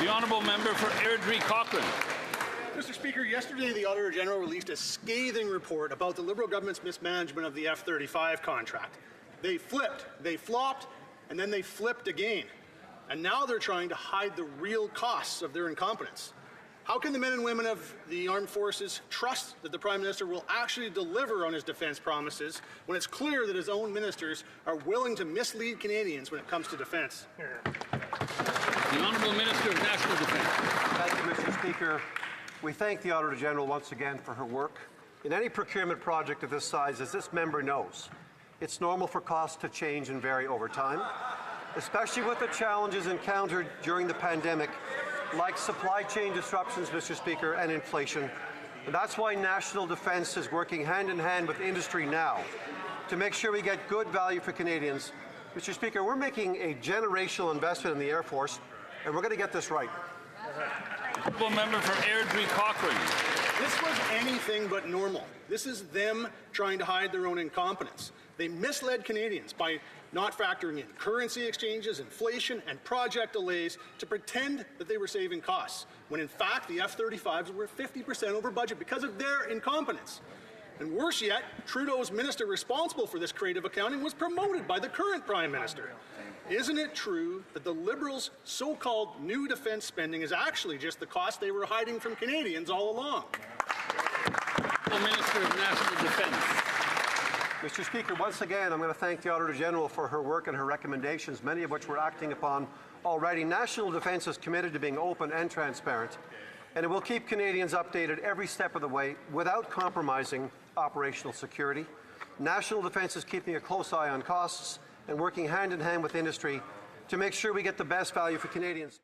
The honourable member for Airdrie-Cochrane. Mr. Speaker, yesterday the Auditor General released a scathing report about the Liberal government's mismanagement of the F-35 contract. They flipped, they flopped, and then they flipped again. And now they're trying to hide the real costs of their incompetence. How can the men and women of the armed forces trust that the Prime Minister will actually deliver on his defence promises when it's clear that his own ministers are willing to mislead Canadians when it comes to defence? The Honourable Minister of National Defence. Thank you, Mr. Speaker. We thank the Auditor General once again for her work. In any procurement project of this size, as this member knows, it's normal for costs to change and vary over time, especially with the challenges encountered during the pandemic, like supply chain disruptions, Mr. Speaker, and inflation. And that's why National Defence is working hand in hand with industry now to make sure we get good value for Canadians. Mr. Speaker, we're making a generational investment in the Air Force, and we're going to get this right. Honourable member for Airdrie-Cochrane. This was anything but normal. This is them trying to hide their own incompetence. They misled Canadians by not factoring in currency exchanges, inflation, and project delays to pretend that they were saving costs, when in fact the F-35s were 50% over budget because of their incompetence. And worse yet, Trudeau's minister responsible for this creative accounting was promoted by the current Prime Minister. Isn't it true that the Liberals' so-called new defence spending is actually just the cost they were hiding from Canadians all along? The Minister of National Defence. Mr. Speaker, once again, I'm going to thank the Auditor General for her work and her recommendations, many of which we're acting upon already. National Defence is committed to being open and transparent, and it will keep Canadians updated every step of the way without compromising operational security. National Defence is keeping a close eye on costs and working hand in hand with industry to make sure we get the best value for Canadians.